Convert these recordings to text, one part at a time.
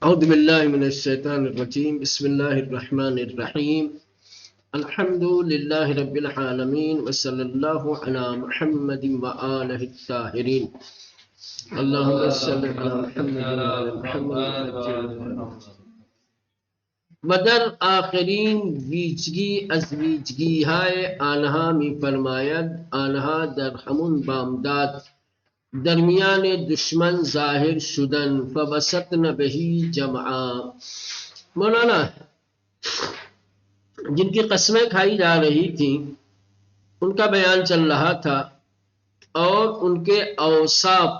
اعوذ باللہ من الشیطان الرجیم بسم اللہ الرحمن الرحیم الحمد للہ رب العالمین وصلی اللہ علی محمد وآلہ الطاہرین اللہم صلی علی محمد وعلی محمد بدر آخرین ویچگی از ویچگی های آنها می فرماید آنها در همون بامداد درمیان دشمن ظاہر شدن فبسطن بہی جمعا. مولانا جن کی قسمیں کھائی جا رہی تھیں ان کا بیان چل رہا تھا اور ان کے اوصاف،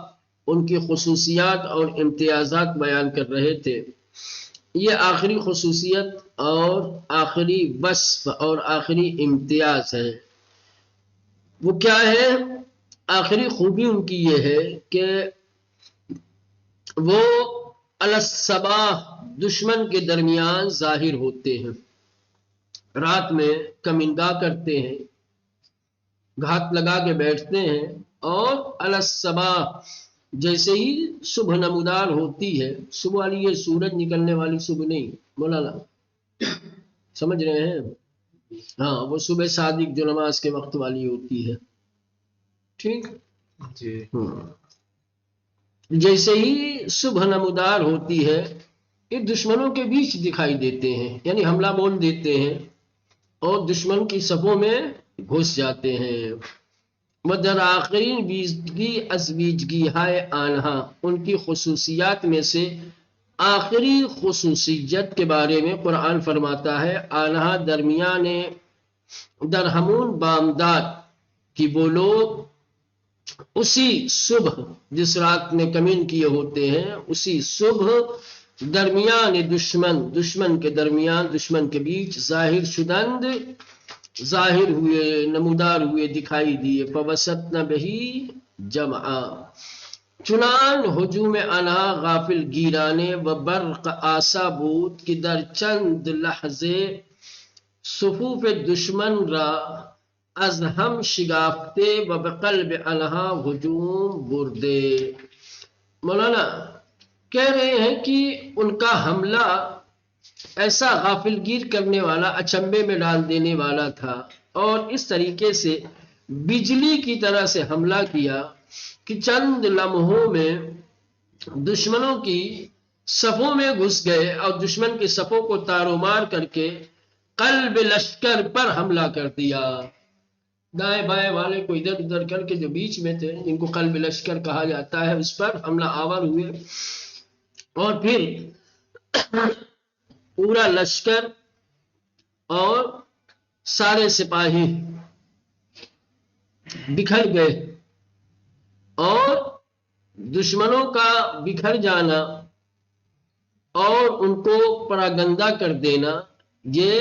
ان کی خصوصیات اور امتیازات بیان کر رہے تھے. یہ آخری خصوصیت اور آخری وصف اور آخری امتیاز ہے. وہ کیا ہے؟ آخری خوبی ان کی یہ ہے کہ وہ الصباح دشمن کے درمیان ظاہر ہوتے ہیں، رات میں کمینگاہ کرتے ہیں، گھات لگا کے بیٹھتے ہیں، اور الصباح جیسے ہی صبح نمودار ہوتی ہے، صبح والی یہ سورج نکلنے والی صبح نہیں مولانا، سمجھ رہے ہیں؟ ہاں، وہ صبح صادق جو نماز کے وقت والی ہوتی ہے، ٹھیک جی. جیسے ہی صبح نمودار ہوتی ہے یہ دشمنوں کے بیچ دکھائی دیتے ہیں، یعنی حملہ بول دیتے ہیں اور دشمن کی صفوں میں گھس جاتے ہیں. مدر آخرین ویچگی از ویچگی ہائے آنہا، ان کی خصوصیات میں سے آخری خصوصیت کے بارے میں قرآن فرماتا ہے آنہا درمیان درہمون بامداد کہ وہ لوگ اسی صبح جس رات میں کمین کیے ہوتے ہیں اسی صبح درمیان دشمن کے درمیان، دشمن کے بیچ ظاہر شدند، ظاہر ہوئے، نمودار ہوئے، دکھائی دیے. فوسطن بہی جمعا، چنان ہجوم آنہا غافل گیرانے و برق آسا بود کہ در چند لحظے صفوف دشمن را از ہم شگافتے و بقلب آنہا ہجوم بردے. مولانا کہہ رہے ہیں کہ ان کا حملہ ایسا غافل گیر کرنے والا، اچنبے میں ڈال دینے والا تھا، اور اس طریقے سے بجلی کی طرح سے حملہ کیا کہ چند لمحوں میں دشمنوں کی صفوں میں گھس گئے اور دشمن کی صفوں کو تارو مار کر کے قلب لشکر پر حملہ کر دیا. دائیں بائیں والے کو ادھر ادھر کر کے جو بیچ میں تھے جن کو قلب لشکر کہا جاتا ہے اس پر حملہ آور ہوئے، اور پھر پورا لشکر اور سارے سپاہی بکھر گئے، اور دشمنوں کا بکھر جانا اور ان کو پراگندہ کر دینا یہ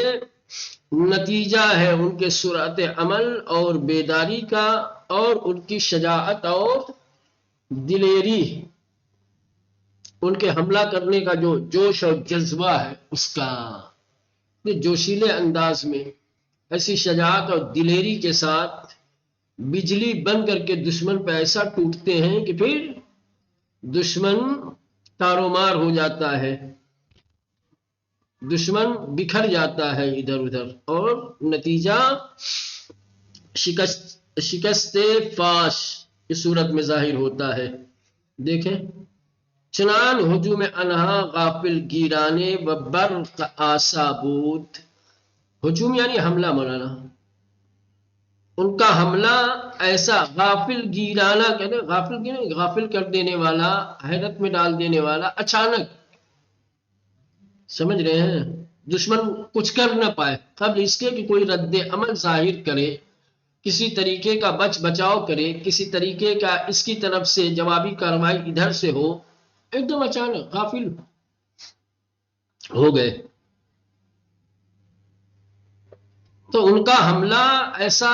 نتیجہ ہے ان کے سرعت عمل اور بیداری کا، اور ان کی شجاعت اور دلیری، ان کے حملہ کرنے کا جو جوش اور جذبہ ہے اس کا. جوشیلے انداز میں ایسی شجاعت اور دلیری کے ساتھ بجلی بن کر کے دشمن پہ ایسا ٹوٹتے ہیں کہ پھر دشمن تارو مار ہو جاتا ہے، دشمن بکھر جاتا ہے ادھر ادھر، اور نتیجہ شکست فاش اس صورت میں ظاہر ہوتا ہے. دیکھیں، چنان ہجوم انہا غافل گیرانے و برق آسا بود. ہجوم یعنی حملہ مولانا، ان کا حملہ ایسا غافل گیرانا، کہتے ہیں غافل کر دینے والا، حیرت میں ڈال دینے والا، اچانک، سمجھ رہے ہیں؟ دشمن کچھ کر نہ پائے قبل اس کے کہ کوئی رد عمل ظاہر کرے، کسی طریقے کا بچاؤ کرے، کسی طریقے کا اس کی طرف سے جوابی کارروائی ادھر سے ہو، ایک دم اچانک غافل ہو گئے. تو ان کا حملہ ایسا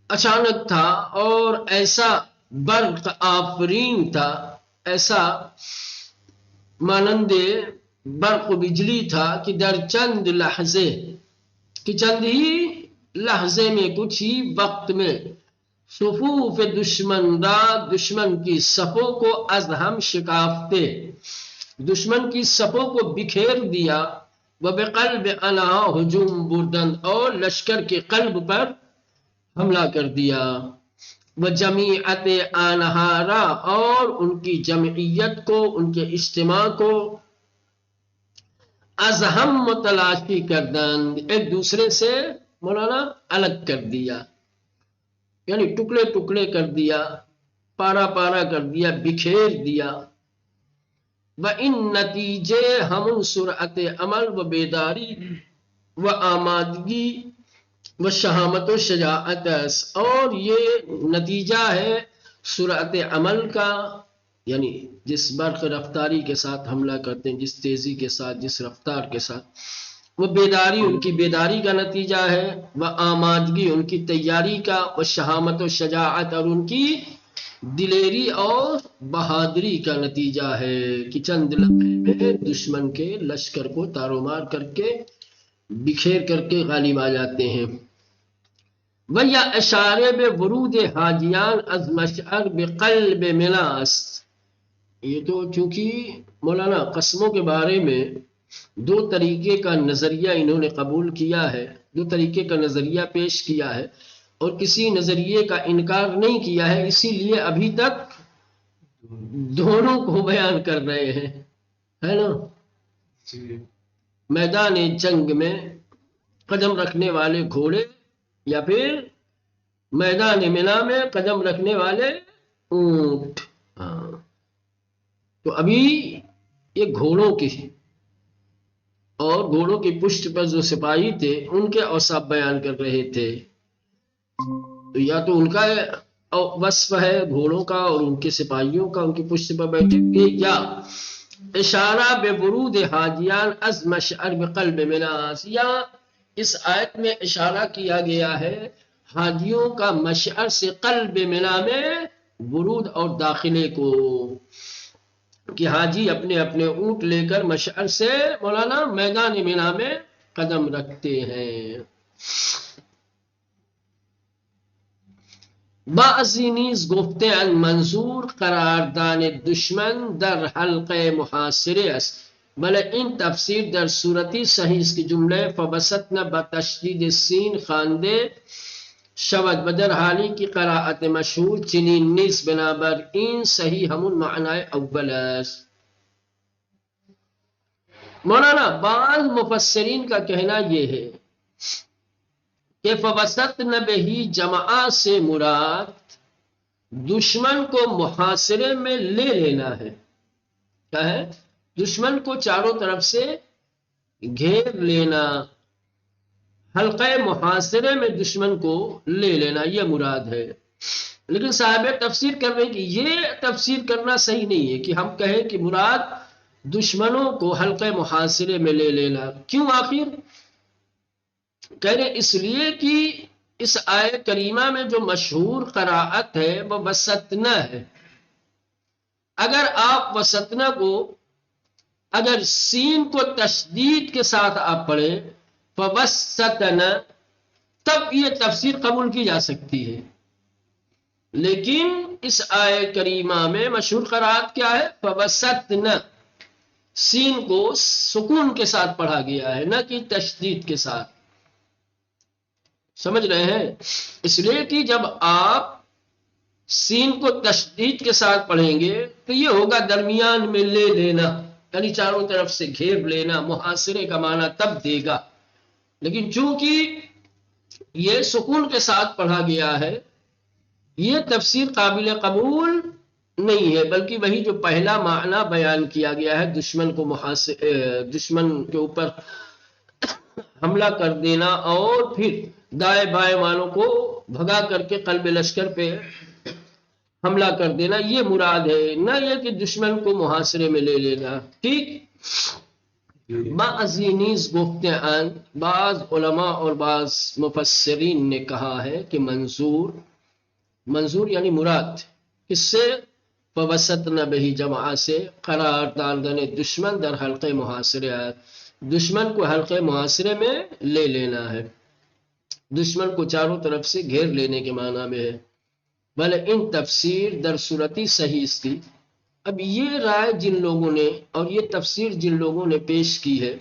اچانک تھا اور ایسا برق آفرین تھا، ایسا مانند برق و بجلی تھا کہ در چند لحظے، کہ چند ہی لحظے میں، کچھ ہی وقت میں، صفوف دشمن را، دشمن کی صفوں کو از ہم شکافتے، دشمن کی صفوں کو بکھیر دیا، وبقلب انا ہجوم بردن، اور لشکر کے قلب پر حملہ کر دیا، وجمیعت آنہارا، اور ان کی جمعیت کو، ان کے اجتماع کو، از ہم متلاشی کردن، ایک دوسرے سے مولانا الگ کر دیا، یعنی ٹکڑے ٹکڑے کر دیا، پارا پارا کر دیا، بکھیر دیا۔ وَإِن نتیجے ہم سرعت عمل و بیداری و آمادگی و شہامت و شجاعت، اور یہ نتیجہ ہے سرعت عمل کا، یعنی جس برق رفتاری کے ساتھ حملہ کرتے ہیں، جس تیزی کے ساتھ، جس رفتار کے ساتھ، وہ بیداری، ان کی بیداری کا نتیجہ ہے، وہ آمادگی ان کی تیاری کا، وہ شہامت و شجاعت اور ان کی دلیری اور بہادری کا نتیجہ ہے کہ چند لمحے میں دشمن کے لشکر کو تارومار کر کے، بکھیر کر کے غالب آ جاتے ہیں۔ وَيَا اشارے بے ورود حاجیان از مشعر بقلب ملاس، یہ تو چونکہ مولانا قسموں کے بارے میں دو طریقے کا نظریہ انہوں نے قبول کیا ہے، دو طریقے کا نظریہ پیش کیا ہے، اور کسی نظریے کا انکار نہیں کیا ہے، اسی لیے ابھی تک دونوں کو بیان کر رہے ہیں، ہے نا؟ میدان جنگ میں قدم رکھنے والے گھوڑے، یا پھر میدان منا میں قدم رکھنے والے اونٹ۔ ہاں، تو ابھی یہ گھوڑوں کی اور گھوڑوں کی پشت پر جو سپاہی تھے ان کے اوصاف بیان کر رہے تھے، تو یا تو ان کا وصف ہے گھوڑوں کا اور ان کے سپاہیوں کا، ان کی پشت پر بیٹھے ہوئے، یا اشارہ بے ورود حاجیان از مشعر بقلب مناس، یا اس آیت میں اشارہ کیا گیا ہے حاجیوں کا مشعر سے قلب منا میں ورود اور داخلے کو، کہ حاجی اپنے اپنے اونٹ لے کر مشعر سے مولانا میدان منا میں قدم رکھتے ہیں۔ بعضی نیز گفته اند منظور قراردان دشمن در حلقه محاصره است، بله این تفسیر در صورتی صحیح است که جمله فبسطن با تشدید سین خوانده شود و در حالی که قرائت مشهور چنین نیست، بنابراین صحیح همون معنای اول است۔ مولانا بعض مفسرین کا کہنا یہ ہے کہ فوسطن بہی جماع سے مراد دشمن کو محاصرے میں لے لینا ہے۔ کیا ہے؟ دشمن کو چاروں طرف سے گھیر لینا، حلقہ محاصرے میں دشمن کو لے لینا، یہ مراد ہے۔ لیکن صاحب تفسیر کر رہے ہیں کہ یہ تفسیر کرنا صحیح نہیں ہے کہ ہم کہیں کہ مراد دشمنوں کو حلقہ محاصرے میں لے لینا۔ کیوں آخر؟ کہہ رہے اس لیے کہ اس آیت کریمہ میں جو مشہور قراءت ہے وہ وسطنا ہے۔ اگر آپ وسطنا کو، اگر سین کو تشدید کے ساتھ آپ پڑھیں فوسطنا، تب یہ تفسیر قبول کی جا سکتی ہے، لیکن اس آیت کریمہ میں مشہور قراءت کیا ہے؟ فوسطنا، سین کو سکون کے ساتھ پڑھا گیا ہے، نہ کہ تشدید کے ساتھ۔ سمجھ رہے ہیں؟ اس لیے کہ جب آپ سین کو تشدید کے ساتھ پڑھیں گے تو یہ ہوگا درمیان میں لے لینا، یعنی چاروں طرف سے گھیر لینا، محاصرے کا معنی تب دے گا۔ لیکن چونکہ یہ سکون کے ساتھ پڑھا گیا ہے، یہ تفسیر قابل قبول نہیں ہے، بلکہ وہی جو پہلا معنی بیان کیا گیا ہے، دشمن کو دشمن کے اوپر حملہ کر دینا اور پھر دائیں بائیں والوں کو بھگا کر کے قلب لشکر پہ حملہ کر دینا، یہ مراد ہے، نہ یہ کہ دشمن کو محاصرے میں لے لینا۔ ٹھیک؟ بعضی نیز گفتے ہیں، بعض علماء اور بعض مفسرین نے کہا ہے کہ منظور یعنی مراد کس سے؟ فوسطنا بہی جماع سے، قرار دادن دشمن در حلقہ محاصرے، دشمن کو حلقہ محاصرے میں لے لینا ہے، دشمن کو چاروں طرف سے گھیر لینے کے معنی میں ہے۔ بل ان تفسیر در صورتی صحیح اس کی. اب یہ رائے جن لوگوں نے اور یہ تفسیر جن لوگوں نے پیش کی ہے،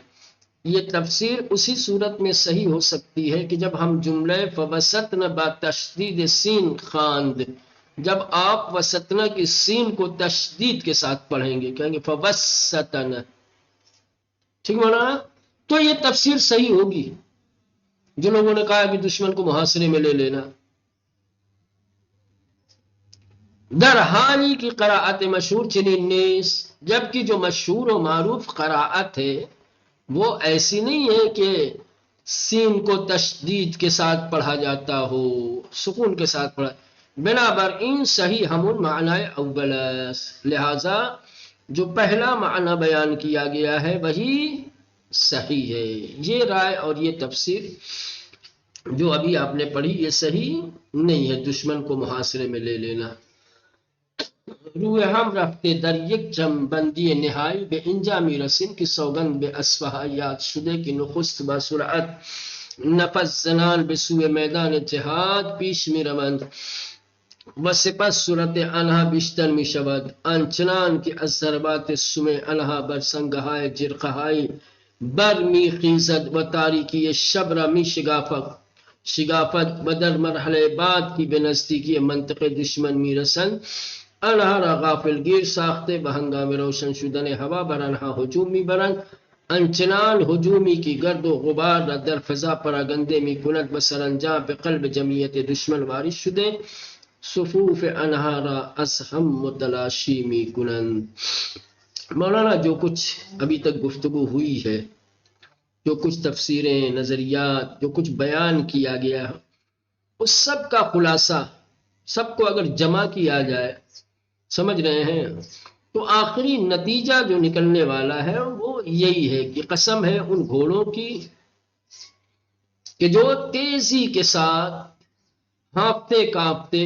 یہ تفسیر اسی صورت میں صحیح ہو سکتی ہے کہ جب ہم جملہ فوسطن با تشدید سین خواند، جب آپ وسطنہ کی سین کو تشدید کے ساتھ پڑھیں گے، کہیں گے فوسطن، ٹھیک مولانا، تو یہ تفسیر صحیح ہوگی. جن لوگوں نے کہا کہ دشمن کو محاصرے میں لے لینا. در حالی کی قراءت مشہور چنین نیس، جبکہ جو مشہور و معروف قراءت ہے وہ ایسی نہیں ہے کہ سین کو تشدید کے ساتھ پڑھا جاتا ہو، سکون کے ساتھ پڑھا. بنابر ان صحیح ہم معنی اول، لہذا جو پہلا معنی بیان کیا گیا ہے وہی صحیح ہے. یہ رائے اور یہ تفسیر جو ابھی آپ نے پڑھی یہ صحیح نہیں ہے، دشمن کو محاصرے میں لے لینا. روح ہم رفتے در یک جم بندی نہائی بے انجامی رسم کی سوگند بے اسفہا یاد شدے کی نخست با سرعت نفس زنان بے سوئے میدان جہاد پیش می روند و سپس صورت انہا بیشتر می شود آنچنان کی از ضربات سمے انہا بر سنگہائے جرقہائی بر می خیزد و تاریکی شب را می شگافت بدر مرحلے بعد کی بے نزدیکی منطق دشمن می رسند انہا را غافل گیر ساختے بہنگام روشن شدن ہوا بر انہا ہجوم می برند انچنان ہجومی کی گرد و غبار را در فضا پراگندے می کند بسر انجام پہ قلب جمعیت دشمن وارث شدے صفوف انہا را از ہم متلاشی می کنند. مولانا جو کچھ ابھی تک گفتگو ہوئی ہے، جو کچھ تفسیریں، نظریات، جو کچھ بیان کیا گیا، اس سب کا خلاصہ، سب کو اگر جمع کیا جائے، سمجھ رہے ہیں، تو آخری نتیجہ جو نکلنے والا ہے وہ یہی ہے کہ قسم ہے ان گھوڑوں کی کہ جو تیزی کے ساتھ ہانپتے کانپتے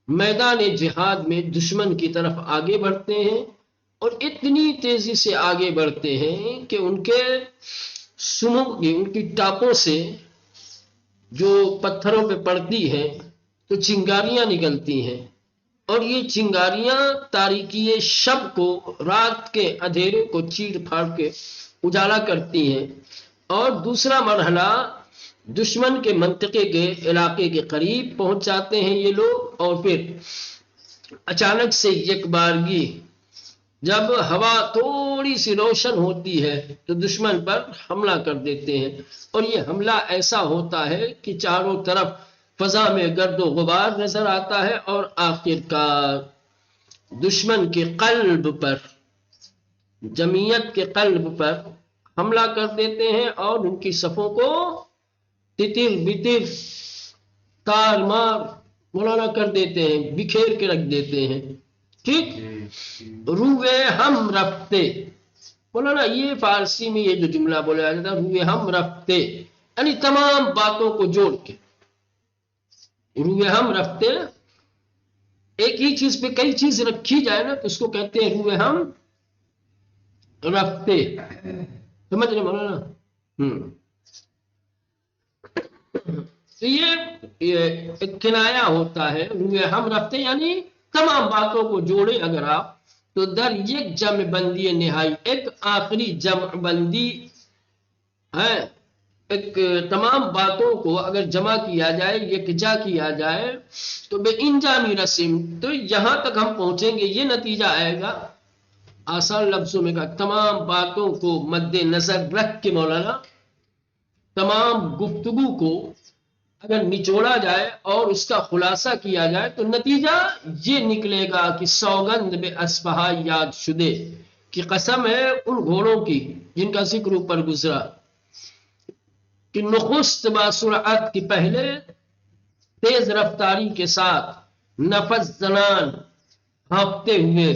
میدان جہاد میں دشمن کی طرف آگے بڑھتے ہیں اور اتنی تیزی سے آگے بڑھتے ہیں کہ ان کے سنوں کی، ان کی ٹاپوں سے جو پتھروں پہ پڑتی ہیں تو چنگاریاں نکلتی ہیں اور یہ چنگاریاں تاریکی شب کو، رات کے اندھیرے کو چیر پھاڑ کے اجالا کرتی ہیں. اور دوسرا مرحلہ دشمن کے منطقے کے علاقے کے قریب پہنچ جاتے ہیں یہ لوگ اور پھر اچانک سے یک بارگی جب ہوا تھوڑی سی روشن ہوتی ہے تو دشمن پر حملہ کر دیتے ہیں اور یہ حملہ ایسا ہوتا ہے کہ چاروں طرف فضا میں گرد و غبار نظر آتا ہے اور آخر کار دشمن کے قلب پر، جمعیت کے قلب پر حملہ کر دیتے ہیں اور ان کی صفوں کو تتر بتر تار مار مولانا کر دیتے ہیں، بکھیر کے رکھ دیتے ہیں. ٹھیک، روئے ہم رفتے، مولانا یہ فارسی میں یہ جو جملہ بولا جاتا ہے روئے ہم رفتے، یعنی تمام باتوں کو جوڑ کے روئے ہم رفتے. ایک ہی چیز پہ کئی چیز رکھی جائے نا تو اس کو کہتے ہیں روئے ہم رفتے. سمجھ رہے مولانا؟ تو یہ ایک کنایا ہوتا ہے روئے ہم رفتے، یعنی تمام باتوں کو جوڑے اگر آپ تو در یک جمع بندی نہائی، ایک آخری جمع بندی ہے، ایک تمام باتوں کو اگر جمع کیا جائے، یکجا کیا جائے تو بے انجامی رسم، تو یہاں تک ہم پہنچیں گے، یہ نتیجہ آئے گا. آسان لفظوں میں کہا تمام باتوں کو مد نظر رکھ کے مولانا تمام گفتگو کو اگر نچوڑا جائے اور اس کا خلاصہ کیا جائے تو نتیجہ یہ نکلے گا کہ سوگند بے اسفہا یاد شدے کی قسم ہے ان گھوڑوں کی جن کا ذکر اوپر گزرا کہ نخست با سرعت کی پہلے تیز رفتاری کے ساتھ نفس زنان ہانپتے ہوئے،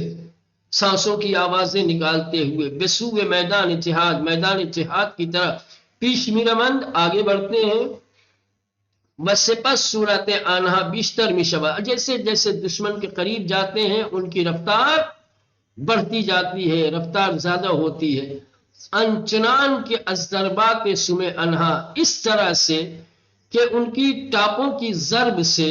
سانسوں کی آوازیں نکالتے ہوئے بسوئے میدان جہاد، میدان جہاد کی طرف پیش میرمند آگے بڑھتے ہیں. وسپس صورت آنہا بیشتر میشبہ، جیسے جیسے دشمن کے قریب جاتے ہیں ان کی رفتار بڑھتی جاتی ہے، رفتار زیادہ ہوتی ہے. انچنان کے ضربات سمے انہا، اس طرح سے کہ ان کی ٹاپوں کی ضرب سے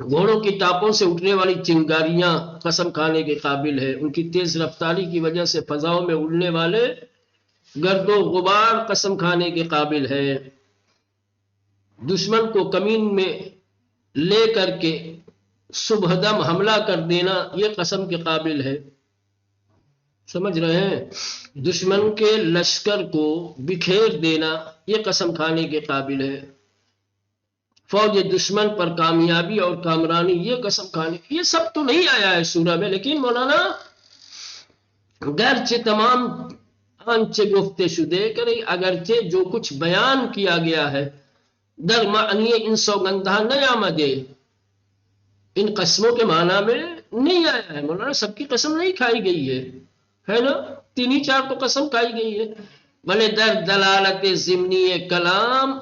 گھوڑوں کی ٹاپوں سے اٹھنے والی چنگاریاں قسم کھانے کے قابل ہے، ان کی تیز رفتاری کی وجہ سے فضاؤں میں اڑنے والے گرد و غبار قسم کھانے کے قابل ہے، دشمن کو کمین میں لے کر کے صبح دم حملہ کر دینا یہ قسم کے قابل ہے۔ سمجھ رہے ہیں؟ دشمن کے لشکر کو بکھیر دینا یہ قسم کھانے کے قابل ہے، فوج دشمن پر کامیابی اور کامرانی یہ قسم کھانے، یہ سب تو نہیں آیا ہے سورہ میں، لیکن مولانا گرچہ تمام آنچ گفت شدے کرے، اگرچہ جو کچھ بیان کیا گیا ہے در معنی ان سوگندہ نیامدے، ان قسموں کے معنی میں نہیں آیا ہے مولانا، سب کی قسم نہیں کھائی گئی ہے نا، تین ہی چار تو قسم کھائی گئی ہے، بلے در دلالت ضمنی کلام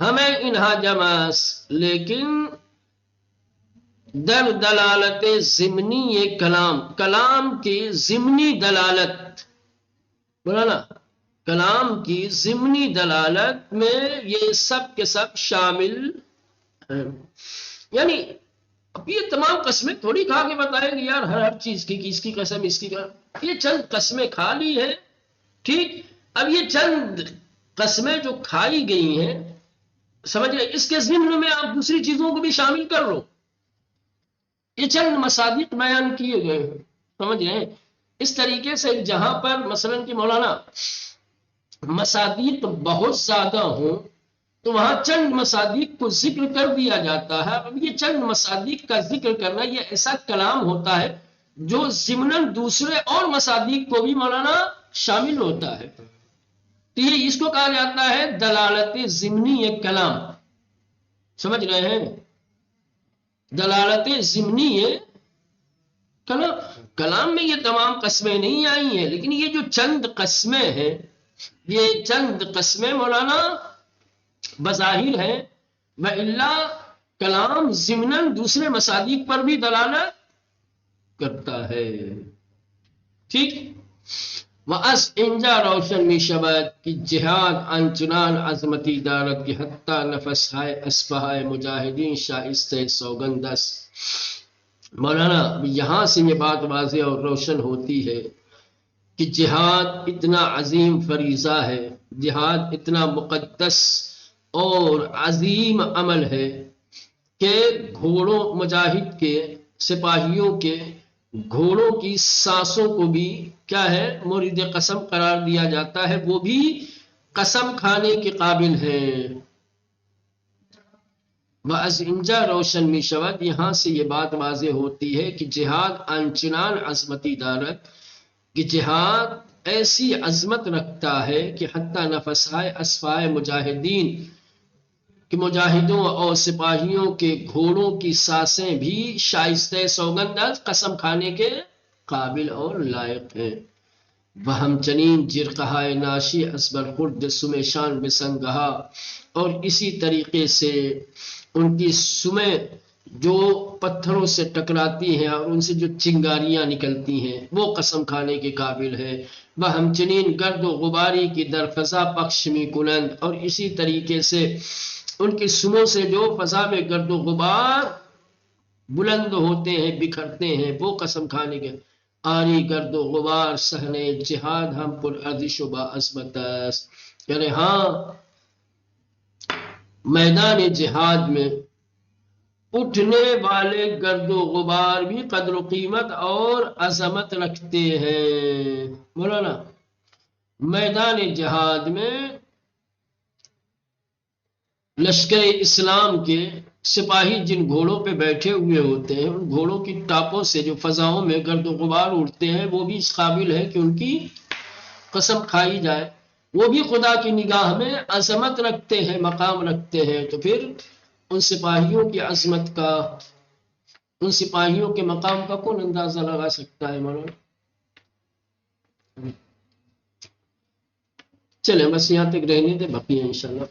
ہمیں انہا جماس، لیکن در دلالت ضمنی کلام، کلام کی ضمنی دلالت، مولانا کلام کی ضمنی دلالت میں یہ سب کے سب شامل ہیں، یعنی اب یہ تمام قسمیں تھوڑی کھا کے بتائیں گے یار ہر چیز کی، اس کی قسم اس کی قسم، یہ چند قسمیں کھا لی ہے، ٹھیک، اب یہ چند قسمیں جو کھائی گئی ہیں سمجھ رہے، اس کے ضمن میں آپ دوسری چیزوں کو بھی شامل کر لو، یہ چند مصادیق بیان کیے گئے ہیں، سمجھ رہے ہیں، اس طریقے سے جہاں پر مثلا کہ مولانا مصادیق بہت زیادہ ہوں تو وہاں چند مصادیق کو ذکر کر دیا جاتا ہے، اب یہ چند مصادیق کا ذکر کرنا یہ ایسا کلام ہوتا ہے جو ضمناً دوسرے اور مصادیق کو بھی مولانا شامل ہوتا ہے، تو یہ اس کو کہا جاتا ہے دلالت ضمنی ایک کلام، سمجھ رہے ہیں، دلالت ضمنی کلام، کلام میں یہ تمام قسمیں نہیں آئی ہیں، لیکن یہ جو چند قسمیں ہیں یہ چند قسمیں مولانا بظاہر ہے، وَإِلَّا کلام ضمناً دوسرے مصادیق پر بھی دلالت کرتا ہے، ٹھیک، وَأَس انجا روشن می شود کہ جہاد انچنان عظمتی دارت کی حتیٰ نفس ہائے اسفہائے مجاہدین شائستہ سوگندس، مولانا یہاں سے یہ بات واضح اور روشن ہوتی ہے کہ جہاد اتنا عظیم فریضہ ہے، جہاد اتنا مقدس اور عظیم عمل ہے کہ گھوڑوں مجاہد کے سپاہیوں کے گھوڑوں کی سانسوں کو بھی کیا ہے مورد قسم قرار دیا جاتا ہے، وہ بھی قسم کھانے کے قابل ہیں، وَأَز انجا روشن می شود، یہاں سے یہ بات واضح ہوتی ہے کہ جہاد انچنان عظمتی دارت، کہ جہاد ایسی عظمت رکھتا ہے کہ حتیٰ نفسائے اسفائے مجاہدین، کہ مجاہدوں اور سپاہیوں کے گھوڑوں کی سانسیں بھی شائستہ سوگنداز قسم کھانے کے قابل اور لائق ہیں، وہم چنین جرقہائے ناشی اسبر خرد سمیشان بسنگہا، اور اسی طریقے سے ان کی سمیں جو پتھروں سے ٹکراتی ہیں اور ان سے جو چنگاریاں نکلتی ہیں وہ قسم کھانے کے قابل ہے، وہ ہم چنین گرد و غباری کی در فضا پخش می کنند، اور اسی طریقے سے ان کی سموں سے جو فضا میں گرد و غبار بلند ہوتے ہیں بکھرتے ہیں وہ قسم کھانے کے، آری گرد و غبار سہنے جہاد ہم پر ارزش و با عظمت است، یعنی ہاں میدان جہاد میں اٹھنے والے گرد و غبار بھی قدر و قیمت اور عظمت رکھتے ہیں، مولانا میدان جہاد میں لشکر اسلام کے سپاہی جن گھوڑوں پہ بیٹھے ہوئے ہوتے ہیں ان گھوڑوں کی ٹاپوں سے جو فضاؤں میں گرد و غبار اڑتے ہیں وہ بھی اس قابل ہے کہ ان کی قسم کھائی جائے، وہ بھی خدا کی نگاہ میں عظمت رکھتے ہیں، مقام رکھتے ہیں، تو پھر ان سپاہیوں کی عظمت کا، ان سپاہیوں کے مقام کا کون اندازہ لگا سکتا ہے مولانا؟ چلیں بس یہاں تک رہنے دیں، باقی انشاءاللہ